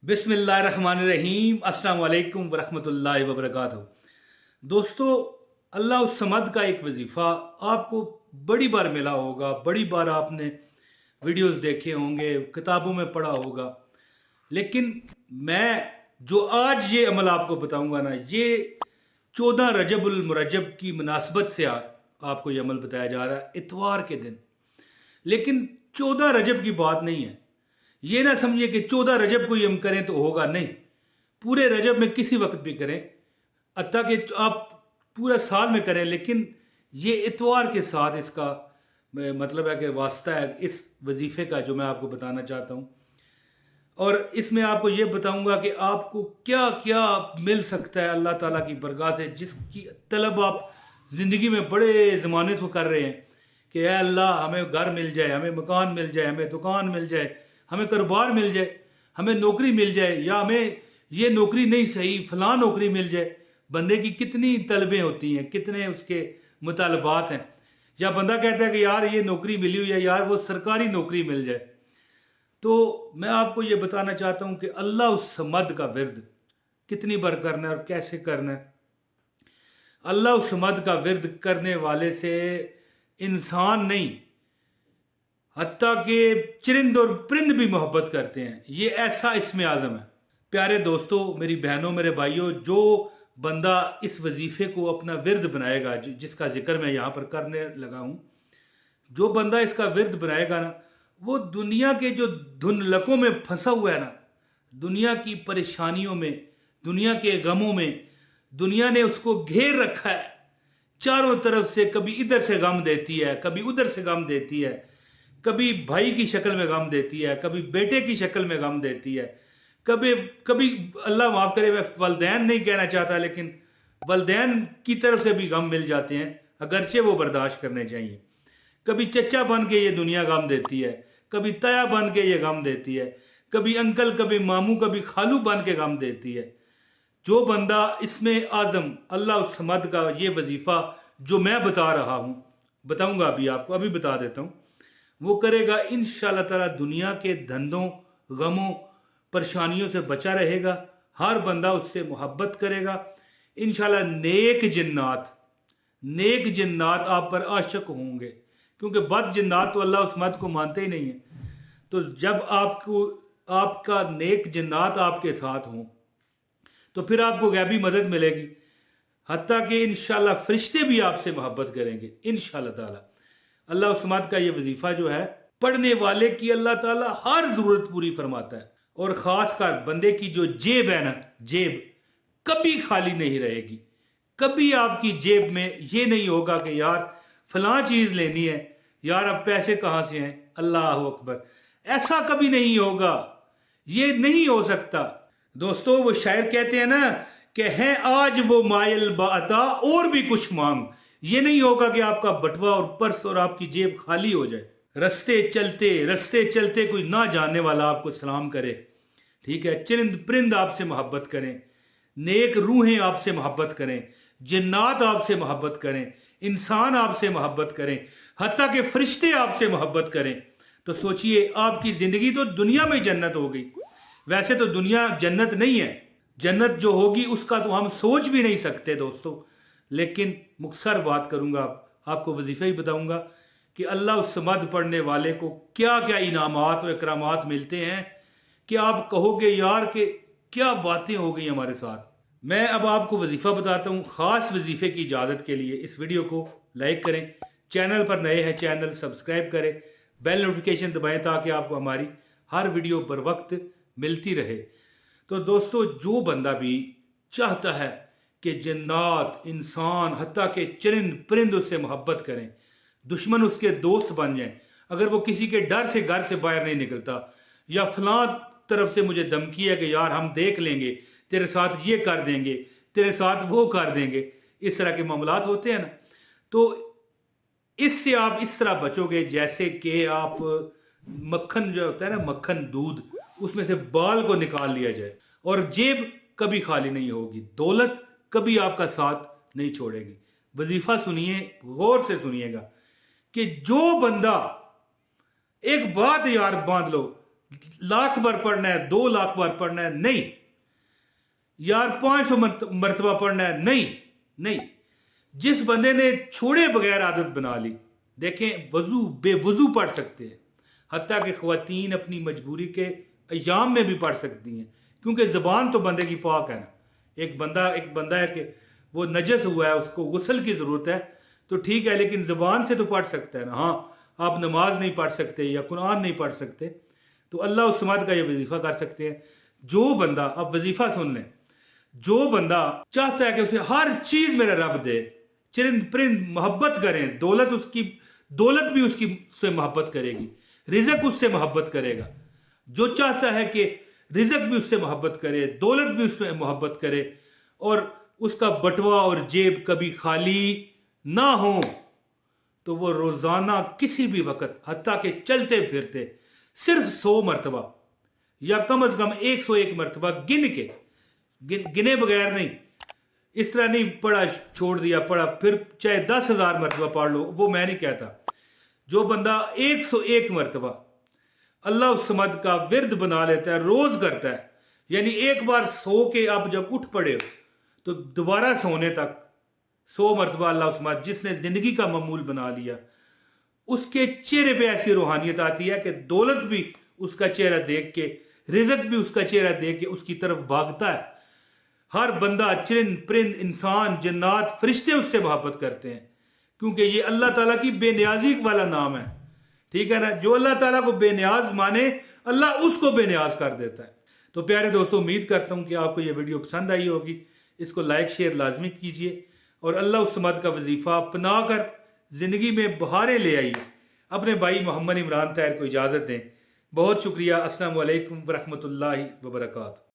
बिस्मिल्लाहिर्रहमानिर्रहीम अस्सलाम वालेकुम वरहमतुल्लाहि वबरकातुहू। दोस्तों, अल्लाह उस समद का एक वजीफ़ा आपको बड़ी बार मिला होगा, बड़ी बार आपने वीडियोस देखे होंगे, किताबों में पढ़ा होगा। लेकिन मैं जो आज ये अमल आपको बताऊंगा ना, ये 14 रजबुल मुरज्जब की मुनासबत से आपको ये अमल बताया जा रहा है, इतवार के दिन। लेकिन 14 रजब की बात नहीं है। ये ना समझिए कि 14 रजब को ही हम करें तो होगा, नहीं। पूरे रजब में किसी वक्त भी करें, अतः कि आप पूरा साल में करें, लेकिन ये इतवार के साथ इसका मतलब है कि वास्ता है इस वजीफे का जो मैं आपको बताना चाहता हूँ। और इसमें आपको ये बताऊंगा कि आपको क्या क्या मिल सकता है अल्लाह ताला की बरगाह से, जिसकी तलब आप ज़िंदगी में बड़े ज़माने से कर रहे हैं कि ऐ अल्लाह हमें घर मिल जाए, हमें मकान मिल जाए, हमें दुकान मिल जाए, हमें कारोबार मिल जाए, हमें नौकरी मिल जाए, या हमें ये नौकरी नहीं सही फलां नौकरी मिल जाए। बंदे की कितनी तलबें होती हैं, कितने उसके मुतालबात हैं। या बंदा कहता है कि यार ये नौकरी मिली हुई है, यार वो सरकारी नौकरी मिल जाए। तो मैं आपको ये बताना चाहता हूँ कि अल्लाह उस समद का विर्द कितनी बार करना है और कैसे करना है। अल्लाह उस समद का विर्द करने वाले से इंसान नहीं, हत्ता कि चरिंद और परिंद भी मोहब्बत करते हैं। ये ऐसा इसमें आज़म है। प्यारे दोस्तों, मेरी बहनों, मेरे भाइयों, जो बंदा इस वजीफे को अपना विर्द बनाएगा, जिसका जिक्र मैं यहाँ पर करने लगा हूँ, जो बंदा इसका विर्द बनाएगा ना, वो दुनिया के जो धुंधलकों में फंसा हुआ है ना, दुनिया की परेशानियों में, दुनिया के गमों में, दुनिया ने उसको घेर रखा है चारों तरफ से। कभी इधर से गम देती है, कभी उधर से गम देती है, कभी भाई की शक्ल में गम देती है, कभी बेटे की शक्ल में गम देती है, कभी कभी अल्लाह माफ करे, मैं वलदैन नहीं कहना चाहता, लेकिन वलदैन की तरफ से भी गम मिल जाते हैं, अगरचे वो बर्दाश्त करने चाहिए। कभी चचा बन के ये दुनिया गम देती है, कभी ताया बन के ये गम देती है, कभी अंकल, कभी मामू, कभी खालू बन के गम देती है। जो बंदा इसमें आजम अल्लाह समद का ये वजीफा जो मैं बता रहा हूँ, बताऊंगा अभी आपको, अभी बता देता हूँ, वो करेगा, इंशाअल्लाह ताला दुनिया के धंधों, गमों, परेशानियों से बचा रहेगा। हर बंदा उससे मोहब्बत करेगा। इंशाअल्लाह नेक जिन्नात आप पर आशिक होंगे, क्योंकि बद जिन्नात तो अल्लाह उस मत को मानते ही नहीं है। तो जब आपको आपका नेक जिन्नात आपके साथ हों, तो फिर आपको गैबी मदद मिलेगी। हत्ता कि इंशाअल्लाह फरिश्ते भी आपसे मोहब्बत करेंगे इंशाअल्लाह ताला। अल्लाह उस्माद का ये वजीफा जो है, पढ़ने वाले की अल्लाह ताला हर जरूरत पूरी फरमाता है। और खास कर बंदे की जो जेब है ना, जेब कभी खाली नहीं रहेगी। कभी आपकी जेब में ये नहीं होगा कि यार फलां चीज लेनी है, यार अब पैसे कहां से हैं, अल्लाह अकबर। ऐसा कभी नहीं होगा, ये नहीं हो सकता। दोस्तों, वो शायर कहते हैं ना कि है आज वो मायल बाता और भी कुछ मांग। ये नहीं होगा कि आपका बटवा और पर्स और आपकी जेब खाली हो जाए। रस्ते चलते कोई ना जानने वाला आपको सलाम करे, ठीक है, चरिंद परिंद आपसे मोहब्बत करें, नेक रूहें आपसे मोहब्बत करें, जिन्नात आपसे मोहब्बत करें, इंसान आपसे मोहब्बत करें, हत्ता के फरिश्ते आपसे मोहब्बत करें, तो सोचिए आपकी जिंदगी तो दुनिया में जन्नत हो गई। वैसे तो दुनिया जन्नत नहीं है, जन्नत जो होगी उसका तो हम सोच भी नहीं सकते दोस्तों। लेकिन मुख्तसर बात करूंगा, आपको वजीफा ही बताऊंगा कि अल्लाह उस समद पढ़ने वाले को क्या क्या इनामात और इकरामात मिलते हैं कि आप कहोगे यार कि क्या बातें हो गई हमारे साथ। मैं अब आपको वजीफा बताता हूँ। खास वजीफे की इजाजत के लिए इस वीडियो को लाइक करें, चैनल पर नए हैं चैनल सब्सक्राइब करें, बेल नोटिफिकेशन दबाएं ताकि आपको हमारी हर वीडियो बर वक्त मिलती रहे। तो दोस्तों, जो बंदा भी चाहता है कि जन्नात, इंसान, हत्ता के चरिंद परिंद उससे मोहब्बत करें, दुश्मन उसके दोस्त बन जाएं, अगर वो किसी के डर से घर से बाहर नहीं निकलता, या फलां तरफ से मुझे धमकी है कि यार हम देख लेंगे, तेरे साथ ये कर देंगे, तेरे साथ वो कर देंगे, इस तरह के मामलात होते हैं ना, तो इससे आप इस तरह बचोगे जैसे कि आप मक्खन जो होता है ना, मक्खन दूध, उसमें से बाल को निकाल लिया जाए। और जेब कभी खाली नहीं होगी, दौलत कभी आपका साथ नहीं छोड़ेगी। वजीफा सुनिए, गौर से सुनिएगा कि जो बंदा, एक बात यार बांध लो, लाख बार पढ़ना है, 2 लाख बार पढ़ना है, नहीं यार 500 मरतबा पढ़ना है, नहीं नहीं। जिस बंदे ने छोड़े बगैर आदत बना ली, देखें वजू बेवजू पढ़ सकते हैं, हत्ता कि ख्वातीन अपनी मजबूरी के अयाम में भी पढ़ सकती हैं, क्योंकि ज़बान तो बंदे की पाक है ना। एक बंदा है कि वो नजस हुआ है, उसको गुस्ल की ज़रूरत है, तो ठीक है, लेकिन ज़बान से तो पढ़ सकता है ना। हाँ, आप नमाज नहीं पढ़ सकते या कुरान नहीं पढ़ सकते, तो अल्लाह उस समाद का ये वजीफ़ा कर सकते हैं। जो बंदा, अब वजीफ़ा सुन लें, जो बंदा चाहता है कि उसे हर चीज़ मेरा रब दे, चरिंद परिंद मोहब्बत करें, दौलत भी उसकी से मोहब्बत करेगी, रिज़्क उससे मोहब्बत करेगा। जो चाहता है कि रिज़्क भी उससे मोहब्बत करे, दौलत भी उससे मोहब्बत करे, और उसका बटवा और जेब कभी खाली ना हो, तो वो रोजाना किसी भी वक्त, हत्ता के चलते फिरते, सिर्फ 100 मरतबा या कम अज कम 101 मरतबा गिने बगैर नहीं, इस तरह नहीं पढ़ा छोड़ दिया, पढ़ा फिर चाहे 10,000 मरतबा पढ़ लो, वो मैं नहीं कहता। जो बंदा 101 मरतबा अल्लाह उस समद का विरद बना लेता है, रोज करता है, यानी एक बार सो के आप जब उठ पड़े तो दोबारा सोने तक 100 मरतबा अल्लाह उस समद, जिसने जिंदगी का मामूल बना लिया, उसके चेहरे पे ऐसी रूहानियत आती है कि दौलत भी उसका चेहरा देख के, रिज़्क भी उसका चेहरा देख के उसकी तरफ भागता है। हर बंदा, चरिंद परिंद, इंसान, जन्नात, फरिश्ते उससे मोहब्बत करते हैं, क्योंकि ये अल्लाह ताला की बेनियाजी वाला नाम है, ठीक है ना। जो अल्लाह ताला को बेनियाज माने, अल्लाह उसको बेनियाज कर देता है। तो प्यारे दोस्तों, उम्मीद करता हूं कि आपको ये वीडियो पसंद आई होगी। इसको लाइक शेयर लाजमी कीजिए, और अल्लाह उस समद का वजीफा अपना कर जिंदगी में बहारें ले आइए। अपने भाई मोहम्मद इमरान ताहिर को इजाज़त दें। बहुत शुक्रिया। अस्सलामु अलैकुम वरहमतुल्लाहि वबरकातुहू।